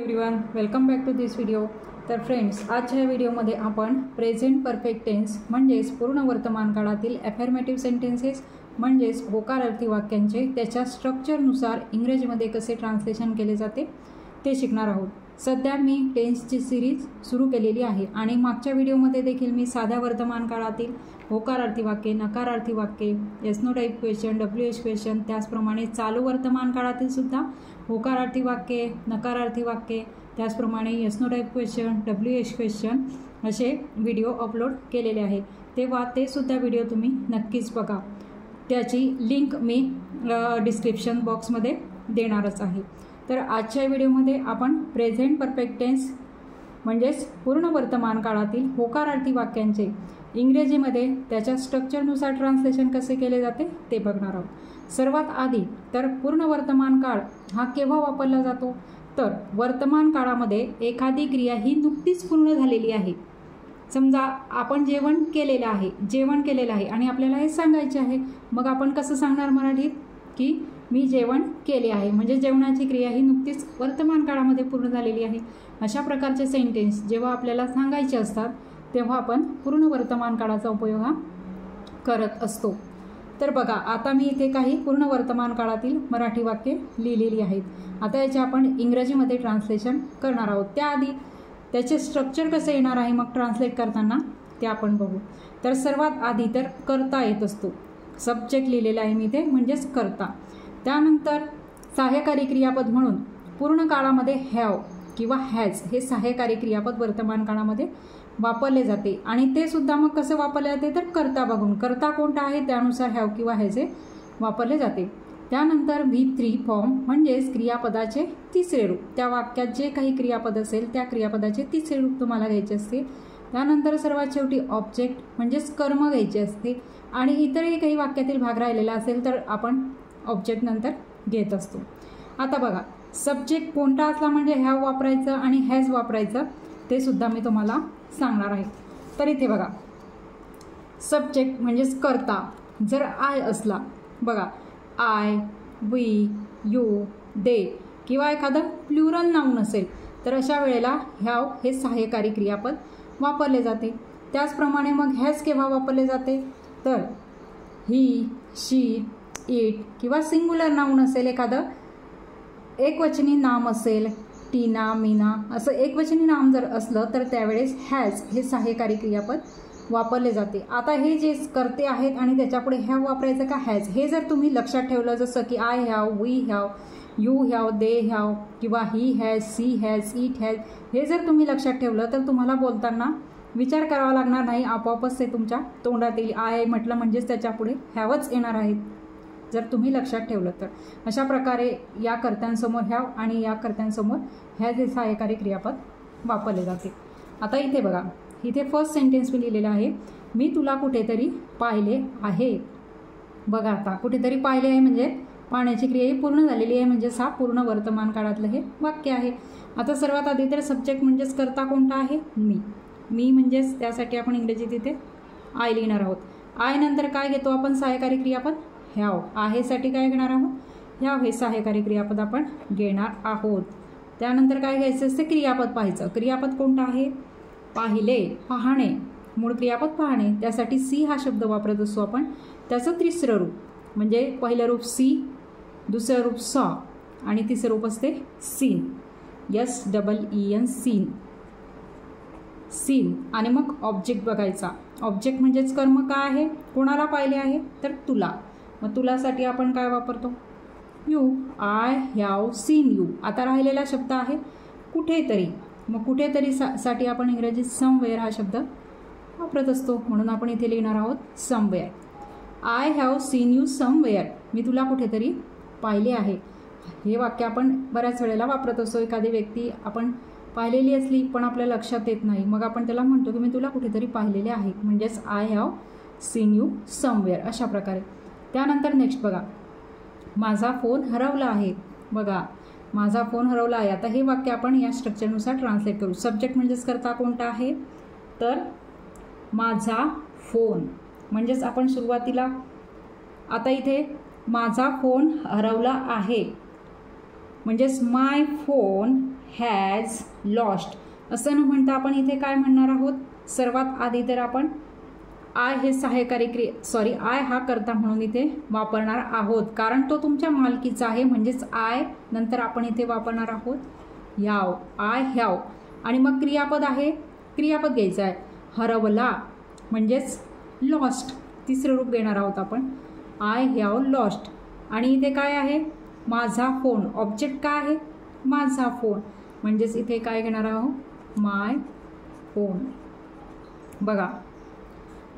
Everyone, welcome back to this video. तर friends, आजच्या व्हिडिओमध्ये आपण प्रेझेंट परफेक्ट टेन्स म्हणजेच पूर्ण वर्तमान काळातील ॲफर्मेटिव्ह सेंटेन्सेस म्हणजेच होकारार्थी वाक्यांचे त्याच्या स्ट्रक्चरनुसार इंग्रजीमध्ये कसे ट्रान्सलेशन केले जाते ते शिकणार आहोत। सध्या मी टेन्सची सिरीज सुरू केलेली आहे आणि मागच्या व्हिडिओमध्ये देखील मी साध्या वर्तमान काळातील होकारार्थी वाक्ये, नकारार्थी वाक्ये, yes no type question, WH question, त्याचप्रमाणे चालू वर्तमान काळातील सुद्धा होकारार्थी वाक्ये, नकारार्थी वाक्ये, त्याचप्रमाणे yes no type question, WH question असे व्हिडिओ अपलोड केलेले आहे। तेव्हा ते सुद्धा व्हिडिओ तुम्ही नक्कीच बघा। त्याची लिंक मी डिस्क्रिप्शन बॉक्समध्ये देणारच आहे। तर आजच्या व्हिडिओमध्ये आपण प्रेझेंट परफेक्ट टेन्स म्हणजेच पूर्ण वर्तमान काळातील होकारार्थी वाक्यांचे इंग्रजीमध्ये त्याच्या स्ट्रक्चरनुसार ट्रान्सलेशन कसे केले जाते ते बघणार आहोत। सर्वात आधी तर पूर्ण वर्तमान काळ हा केव्हा वापरला जातो, तर वर्तमान काळामध्ये एखादी क्रिया ही नुकतीच पूर्ण झालेली आहे। समजा आपण जेवण केलेलं आहे आणि आपल्याला हे सांगायचे आहे, मग आपण कसं सांगणार मराठीत की मी जेवण केले आहे, म्हणजे जेवणाची क्रिया ही नुकतीच वर्तमान काळामध्ये पूर्ण झालेली आहे। अशा प्रकारचे सेंटेन्स जेव्हा आपल्याला सांगायचे असतात तेव्हा आपण पूर्ण वर्तमान काळाचा उपयोग हा करत असतो। तर बघा, आता मी इथे काही पूर्ण वर्तमान काळातील मराठी वाक्ये लिहिलेली आहेत। आता याचे आपण इंग्रजीमध्ये ट्रान्सलेशन करणार आहोत। त्याआधी त्याचे स्ट्रक्चर कसं येणार आहे मग ट्रान्सलेट करताना ते आपण बघू। तर सर्वात आधी तर कर्ता येत असतो, सब्जेक्ट लिहिलेला आहे मी इथे म्हणजेच कर्ता। त्यानंतर सहाय्यकारी क्रियापद म्हणून पूर्ण काळामध्ये हॅव किंवा हॅज हे सहाय्यकारी क्रियापद वर्तमान काळामध्ये वापरले जाते आणि ते सुद्धा मग कसं वापरले जाते तर कर्ता बघून, कर्ता कोणता आहे त्यानुसार हॅव किंवा हॅज हे वापरले जाते। त्यानंतर V3 फॉर्म म्हणजेच क्रियापदाचे तिसरे रूप, त्या वाक्यात जे काही क्रियापद असेल त्या क्रियापदाचे तिसरे रूप तुम्हाला घ्यायचे असते। त्यानंतर सर्वात शेवटी ऑब्जेक्ट म्हणजेच कर्म घ्यायचे असते आणि इतरही काही वाक्यातील भाग राहिलेला असेल तर आपण ऑब्जेक्ट नंतर घेत असतो। आता बघा, सब्जेक्ट कोणता असला म्हणजे हॅव वापरायचं आणि हॅज वापरायचं ते सुद्धा मी तुम्हाला सांगणार आहे। तर इथे बघा, सब्जेक्ट म्हणजेच कर्ता जर आय असला, बघा आय, वी, यू, दे किंवा एखादं प्लुरल नाऊन असेल तर अशा वेळेला हॅव हे सहाय्यकारी क्रियापद वापरले जाते। त्याचप्रमाणे मग हॅज केव्हा वापरले जाते तर ही, शी, इट किंवा सिंग्युलर नाऊन असेल, एखादं एकवचनी नाम असेल, टीना, मीना असं एकवचनी नाम जर असलं तर त्यावेळेस हॅज हे सहाय्यकारी क्रियापद वापरले जाते। आता हे जे करते आहेत आणि त्याच्यापुढे हॅव वापरायचं का हॅज, हे जर तुम्ही लक्षात ठेवलं, जसं की I have, we have, you have, they have किंवा he has, she has, it has, हे जर तुम्ही लक्षात ठेवलं तर तुम्हाला बोलताना विचार करावा लागणार नाही, आपोआपच ते तुमच्या तोंडात येईल। आय म्हटलं म्हणजेच त्याच्यापुढे हॅवच येणार आहेत जर तुम्ही लक्षात ठेवलं तर। अशा प्रकारे या कर्त्यांसमोर हॅव आणि या कर्त्यांसमोर हॅज हे सहाय्यकारी क्रियापद वापरले जाते। आता इथे बघा, इथे फर्स्ट सेंटेन्स मी लिहिलेलं आहे, मी तुला कुठेतरी पाहिले आहे। बघा, आता कुठेतरी पाहिले आहे म्हणजे पाहण्याची क्रिया ही पूर्ण झालेली आहे, म्हणजेच हा पूर्ण वर्तमान काळातलं हे वाक्य आहे। आता सर्वात आधी तर सब्जेक्ट म्हणजेच कर्ता कोणता आहे मी म्हणजेच त्यासाठी आपण इंग्रजीत इथे आय लिहिणार आहोत। आय नंतर काय घेतो आपण सहाय्यकारी क्रियापद हॅव, आहेसाठी काय घेणार आहोत हॅव हे सहाय्यकारी क्रियापद आपण घेणार आहोत। त्यानंतर काय घ्यायचं असते क्रियापद पाहायचं, क्रियापद कोणतं आहे पाहिले, पाहणे, मूळ क्रियापद पाहणे, त्यासाठी सी हा शब्द वापरत असतो आपण। त्याचं तिसरं रूप म्हणजे पहिलं रूप सी, दुसरं रूप सॉ आणि तिसरं रूप असते सीन, SEEN सीन, सीन। आणि मग ऑब्जेक्ट बघायचा, ऑब्जेक्ट म्हणजेच कर्म काय आहे, कोणाला पाहिले आहे तर तुला, मग तुलासाठी आपण काय वापरतो you, I have seen you. आता राहिलेला शब्द आहे कुठेतरी, मग कुठेतरी साठी आपण इंग्रजीत समवेअर हा शब्द वापरत असतो, म्हणून आपण इथे लिहिणार आहोत somewhere. I have seen you somewhere, मी तुला कुठेतरी पाहिले आहे। हे वाक्य आपण बऱ्याच वेळेला वापरत असतो, एखादी व्यक्ती आपण पाहिलेली असली पण आपल्या लक्षात येत नाही, मग आपण त्याला म्हणतो की मी तुला कुठेतरी पाहिलेले आहे, म्हणजेच I have seen you somewhere अशा प्रकारे। त्यानंतर नेक्स्ट बघा, माझा फोन हरवला आहे। बघा, माझा फोन हरवला आहे। आता हे वाक्य आपण या स्ट्रक्चरनुसार ट्रान्सलेट करू। सब्जेक्ट म्हणजेच कर्ता कोणता आहे तर माझा फोन, म्हणजेच आपण सुरुवातीला आता इथे माझा फोन हरवला आहे म्हणजेच माय फोन हॅज लॉस्ट असं न म्हणता आपण इथे काय म्हणणार आहोत, सर्वात आधी तर आपण आय हे सहाय्यकारी आय हा कर्ता म्हणून इथे वापरणार आहोत, कारण तो तुमच्या मालकीचा आहे. म्हणजेच आय नंतर आपण इथे वापरणार आहोत ह्याव, आय ह्याव. आणि मग क्रियापद आहे, क्रियापद घ्यायचं आहे हरवला म्हणजेच लॉस्ट, तिसरं रूप घेणार आहोत आपण आय हॅव लॉस्ट. आणि इथे काय आहे, माझा फोन. ऑब्जेक्ट काय आहे, माझा फोन. म्हणजेच इथे काय घेणार आहोत, माय फोन. बघा,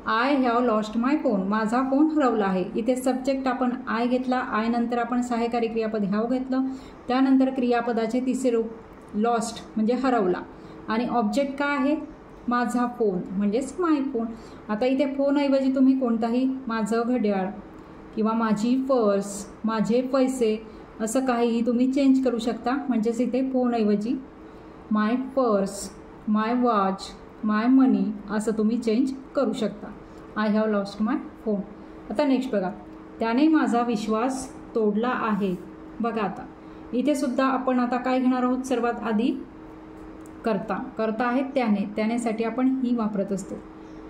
I have lost my phone, माझा फोन हरवला आहे. इथे सब्जेक्ट आपण आय घेतला, आय नंतर आपण सहाय्यकारी क्रियापद हॅव घेतलं, त्यानंतर क्रियापदाचे तिसरे रूप लॉस्ट म्हणजे हरवला. आणि ऑब्जेक्ट काय आहे, माझा फोन म्हणजेच माय फोन. आता इथे फोनऐवजी तुम्ही कोणताही माझं घड्याळ किंवा माझी पर्स, माझे पैसे असं काहीही तुम्ही चेंज करू शकता. म्हणजेच इथे फोनऐवजी माय पर्स, माय वॉच, माय मनी असं तुम्ही चेंज करू शकता. I have lost my phone. आता नेक्स्ट बघा, त्याने माझा विश्वास तोडला आहे. बघा आता इथे सुद्धा आपण आता काय घेणार आहोत, सर्वात आधी कर्ता. कर्ता आहे त्याने, त्यानेसाठी आपण ही वापरत असतो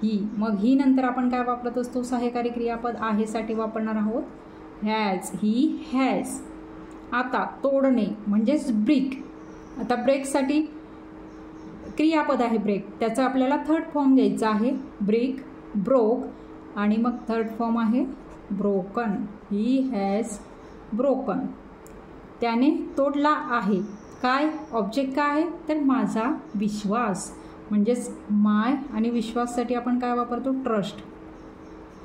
ही. मग ही नंतर आपण काय वापरत असतो, सहाय्यकारी क्रियापद आहेसाठी वापरणार आहोत हॅज, ही हॅज. आता तोडणे म्हणजेच ब्रेक. आता ब्रेकसाठी क्रियापद आहे ब्रेक, त्याचा आपल्याला थर्ड फॉर्म घ्यायचा आहे ब्रेक, ब्रोक. आणि मग थर्ड फॉर्म आहे ब्रोकन, ही हॅज ब्रोकन. त्याने तोडला आहे. काय ऑब्जेक्ट काय आहे, तर माझा विश्वास म्हणजेच माय. आणि विश्वाससाठी आपण काय वापरतो, ट्रस्ट.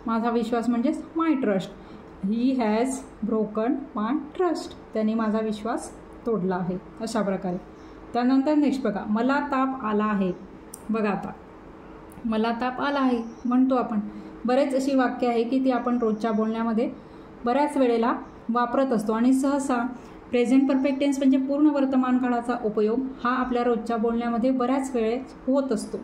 माझा विश्वास म्हणजेच my trust. He has broken my trust, त्याने माझा विश्वास तोडला आहे. अशा प्रकारे. त्यानंतर नेक्स्ट बघा, मला ताप आला आहे. बघा आता मला ताप आला आहे म्हणतो आपण. बरेच अशी वाक्य आहे की ती आपण रोजच्या बोलण्यामध्ये बऱ्याच वेळेला वापरत असतो. आणि सहसा प्रेझेंट परफेक्ट टेन्स म्हणजे पूर्ण वर्तमान काळाचा उपयोग हा आपल्या रोजच्या बोलण्यामध्ये बऱ्याच वेळेस होत असतो.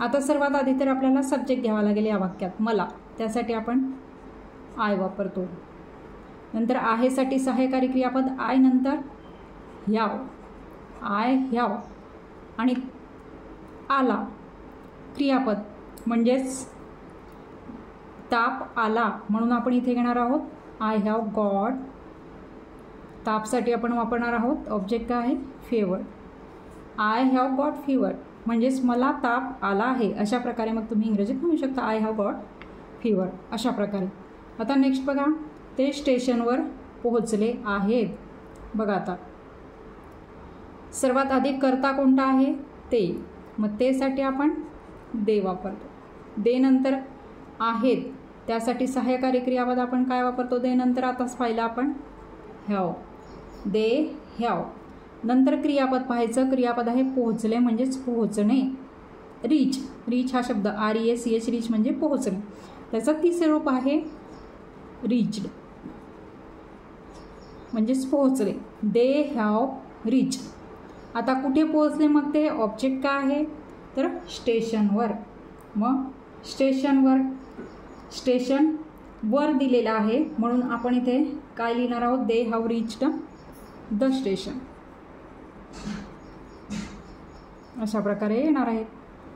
आता सर्वात आधी तर आपल्याला सब्जेक्ट घ्यावा लागेल या वाक्यात मला, त्यासाठी आपण आय वापरतो. नंतर आहेसाठी सहाय्यकारी क्रियापद आय नंतर ह्याव, आय ह्याव. आणि आला क्रियापद म्हणजेच ताप आला म्हणून आपण इथे घेणार आहोत आय हॅव गॉट. तापसाठी आपण वापरणार आहोत ऑब्जेक्ट काय आहे, favour. I have got fever म्हणजेच मला ताप आला आहे. अशा प्रकारे मग तुम्ही इंग्रजीत म्हणू शकता आय हॅव गॉट फीवर, अशा प्रकारे. आता नेक्स्ट बघा, ते स्टेशनवर पोहोचले आहेत. बघा आता सर्वात आधी कर्ता कोणता आहे, ते. मग तेसाठी आपण दे वापरतो. दे नंतर आहेत, त्यासाठी सहाय्यकारी क्रियापद आपण काय वापरतो, दे नंतर आताच पाहिलं आपण हॅव, दे हॅव. नंतर क्रियापद पाहायचं, क्रियापद आहे पोहोचले म्हणजेच पोहोचणे. रीच, रीच हा शब्द REACH, रीच म्हणजे पोहोचणे. त्याचं तिसरे रूप आहे रीच्ड म्हणजेच पोहोचले. They have reach. आता कुठे पोहोचले, मग ते ऑब्जेक्ट काय आहे, तर स्टेशनवर. मग स्टेशनवर, स्टेशन वर दिलेलं आहे म्हणून आपण इथे काय लिहिणार आहोत, they have reached the station. अशा प्रकारे येणार आहे,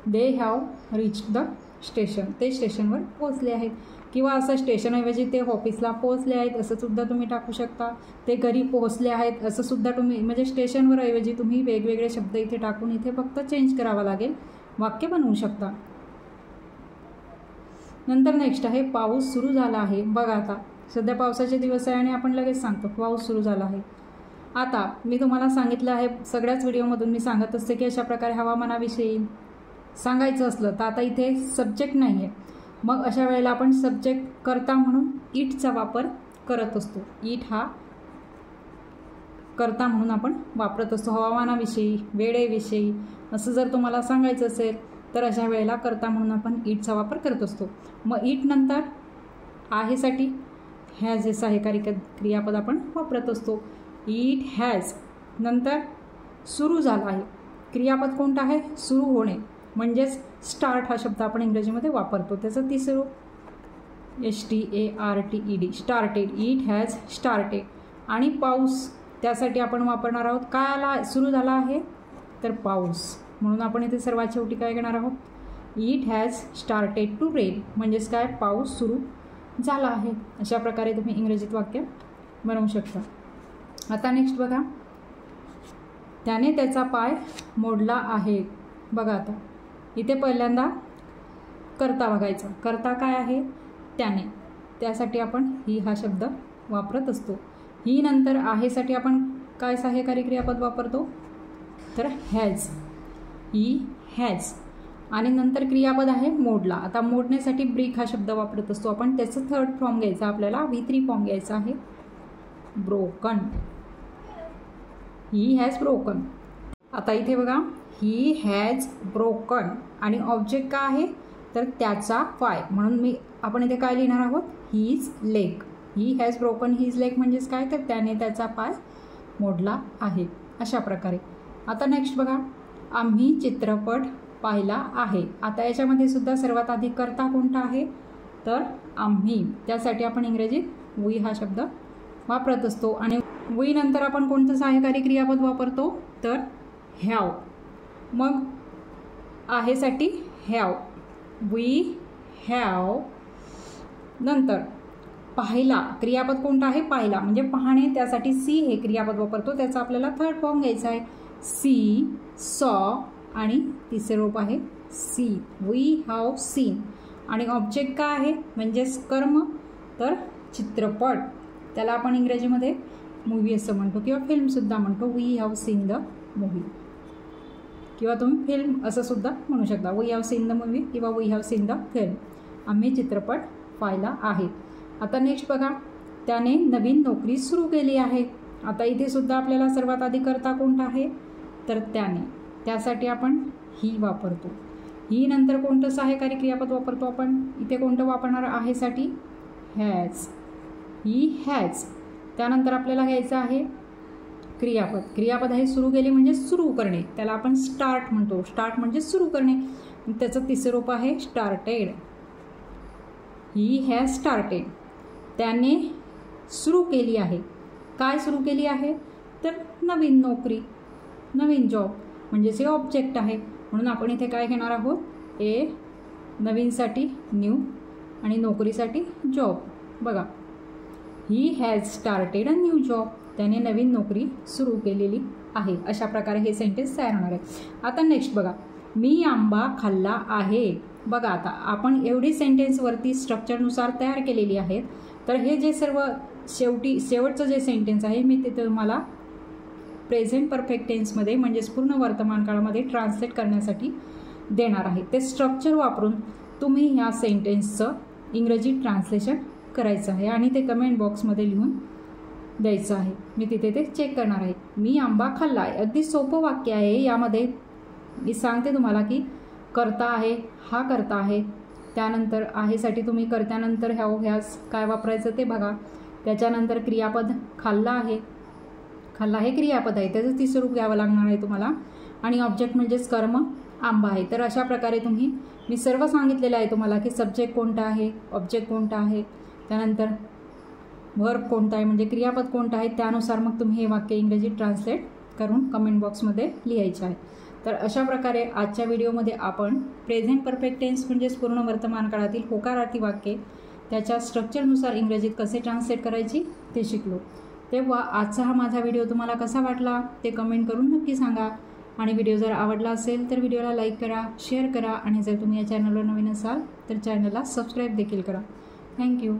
they have reached the station, ते स्टेशनवर पोहोचले आहेत. किंवा असं स्टेशनऐवजी ते ऑफिसला पोहोचले आहेत असं सुद्धा तुम्ही टाकू शकता. ते घरी पोहोचले आहेत असं सुद्धा तुम्ही, म्हणजे स्टेशनवर ऐवजी तुम्ही वेगवेगळे शब्द इथे टाकून इथे फक्त चेंज करावा लागेल, वाक्य बनवू शकता. नंतर नेक्स्ट आहे पाऊस सुरू झाला आहे. बघा आता सध्या पावसाचे दिवस आहे आणि आपण लगेच सांगतो पाऊस सुरू झाला आहे. आता मी तुम्हाला सांगितलं आहे, सगळ्याच व्हिडिओमधून मी सांगत असते की अशा प्रकारे हवामानाविषयी सांगायचं असलं तर आता इथे सब्जेक्ट नाही आहे. मग अशा वेळेला आपण सब्जेक्ट कर्ता म्हणून इटचा वापर करत असतो. इट हा कर्ता म्हणून आपण वापरत असतो हवामानाविषयी, वेळेविषयी असं जर तुम्हाला सांगायचं असेल तर अशा वेळेला कर्ता म्हणून आपण इटचा वापर करत असतो. मग इट नंतर आहेसाठी हॅज हे सहाय्यकारी क्रियापद आपण वापरत असतो. It has. नंतर सुरू झाला आहे, क्रियापद कोणता आहे, सुरू होणे म्हणजेच स्टार्ट हा शब्द आपण इंग्रजीमध्ये वापरतो. त्याचं तिसरं रूप STARTED, started. It has started. आणि पाऊस त्यासाठी आपण वापरणार आहोत. काय आला सुरू झाला आहे तर पाऊस, म्हणून आपण इथे सर्वात शेवटी काय घेणार आहोत, it has started to rain, म्हणजेच काय पाऊस सुरू झाला आहे. अशा प्रकारे तुम्ही इंग्रजीत वाक्य बनवू शकता. आता नेक्स्ट बघा, त्याने त्याचा पाय मोडला आहे. बघा आता इथे पहिल्यांदा कर्ता बघायचा. कर्ता काय आहे, त्याने. त्यासाठी आपण ही हा शब्द वापरत असतो. ही नंतर आहेसाठी आपण काय सहाय्यकारी क्रियापद वापरतो तर हॅज, ही हॅज. आणि नंतर क्रियापद आहे मोडला. आता मोडण्यासाठी ब्रेक हा शब्द वापरत असतो आपण. त्याचं थर्ड फॉर्म घ्यायचा आपल्याला, V3 फॉर्म घ्यायचा आहे, ब्रोकन. He has broken. आता इथे बघा, ही हॅज ब्रोकन आणि ऑब्जेक्ट काय आहे तर त्याचा पाय, म्हणून आपण इथे काय लिहिणार आहोत, his leg. He has broken his leg म्हणजेच काय तर त्याने त्याचा पाय मोडला आहे. अशा प्रकारे. आता नेक्स्ट बघा, आम्ही चित्रपट पाहिला आहे. आता याच्यामध्ये सुद्धा सर्वात आधी कर्ता कोणता आहे तर आम्ही. त्यासाठी आपण इंग्रजीत वी हा शब्द वापरत असतो. आणि वी नंतर आपण कोणतं सहाय्यकारी क्रियापद वापरतो तर हॅव. मग आहेसाठी हॅव, वी हॅव. नंतर पाहिला क्रियापद कोणता आहे, पाहिला म्हणजे पाहणे. त्यासाठी सी हे क्रियापद वापरतो. त्याचा आपल्याला थर्ड फॉर्म घ्यायचा आहे, सी, सॉ आणि तिसरे रूप आहे सी, वी हॅव सीन. आणि ऑब्जेक्ट काय आहे म्हणजेच कर्म तर चित्रपट. त्याला आपण इंग्रजीमध्ये मूवी असं म्हणतो किंवा फिल्मसुद्धा म्हणतो. We have seen the movie किंवा तुम्ही फिल्म असं सुद्धा म्हणू शकता. We have seen the movie किंवा we have seen the film. आम्ही चित्रपट पाहिला आहे. आता नेक्स्ट बघा, त्याने नवीन नोकरी सुरू केली आहे. आता इथे सुद्धा आपल्याला सर्वात आधी कर्ता कोणता आहे तर त्याने. त्यासाठी आपण ही वापरतो. ही नंतर कोणतं सहाय्यकारी क्रियापद वापरतो आपण, इथे कोणतं वापरणार आहेसाठी हॅज, ही हॅज. त्यानंतर आपल्याला घ्यायचं आहे क्रियापद. क्रियापद आहे सुरू केले म्हणजे सुरू करणे. त्याला आपण स्टार्ट म्हणतो. स्टार्ट म्हणजे सुरू करणे. त्याचं तिसरं रूप आहे स्टार्टेड, ही हॅज स्टार्टेड. त्याने सुरू केली आहे. काय सुरू केली आहे तर नवीन नोकरी, नवीन जॉब म्हणजेच हे ऑब्जेक्ट आहे. म्हणून आपण इथे काय घेणार आहोत, ए नवीनसाठी न्यू आणि नोकरीसाठी जॉब. बघा, he has started a new job. त्याने नवीन नोकरी सुरू केलेली आहे. अशा प्रकारे हे सेंटेन्स तयार होणार आहे. आता नेक्स्ट बघा, मी आंबा खाल्ला आहे. बघा आता आपण एवढी सेंटेन्सवरती स्ट्रक्चरनुसार तयार केलेली आहेत. तर हे जे सर्व शेवटचं जे सेंटेन्स आहे मी ते तुम्हाला प्रेझेंट परफेक्ट टेन्समध्ये म्हणजेच पूर्ण वर्तमान काळामध्ये ट्रान्सलेट करण्यासाठी देणार आहे. ते स्ट्रक्चर वापरून तुम्ही ह्या सेंटेन्सचं इंग्रजी ट्रान्सलेशन करायचं आहे आणि ते कमेंट बॉक्समध्ये लिहून द्यायचं आहे. मी तिथे ते चेक करणार आहे. मी आंबा खाल्ला आहे. अगदी सोपं वाक्य आहे. यामध्ये मी सांगते तुम्हाला की कर्ता आहे, हा कर्ता आहे. त्यानंतर आहेसाठी तुम्ही कर्त्यानंतर हॅव हॅज काय वापरायचं ते बघा. त्याच्यानंतर क्रियापद खाल्ला आहे. खाल्ला हे क्रियापद आहे, त्याचं तिसरं रूप घ्यावं लागणार आहे तुम्हाला. आणि ऑब्जेक्ट म्हणजेच कर्म आंबा आहे. तर अशा प्रकारे मी सर्व सांगितलेलं आहे तुम्हाला की सब्जेक्ट कोणता आहे, ऑब्जेक्ट कोणता आहे, त्यानंतर वर्ब कोणता आहे म्हणजे क्रियापद कोणतं आहे. त्यानुसार मग तुम्ही हे वाक्य इंग्रजीत ट्रान्सलेट करून कमेंट बॉक्समध्ये लिहायचे आहे. तर अशा प्रकारे आजच्या व्हिडिओमध्ये आपण प्रेझेंट परफेक्ट टेन्स म्हणजेच पूर्ण वर्तमान काळातील होकारार्थी वाक्ये त्याच्या स्ट्रक्चरनुसार इंग्रजीत कसे ट्रान्सलेट करायची ते शिकलो. तेव्हा आजचा हा माझा व्हिडिओ तुम्हाला कसा वाटला ते कमेंट करून नक्की सांगा. आणि व्हिडिओ जर आवडला असेल तर व्हिडिओला लाईक करा, शेअर करा आणि जर तुम्ही या चॅनलवर नवीन असाल तर चॅनलला सबस्क्राईब देखील करा. थँक्यू.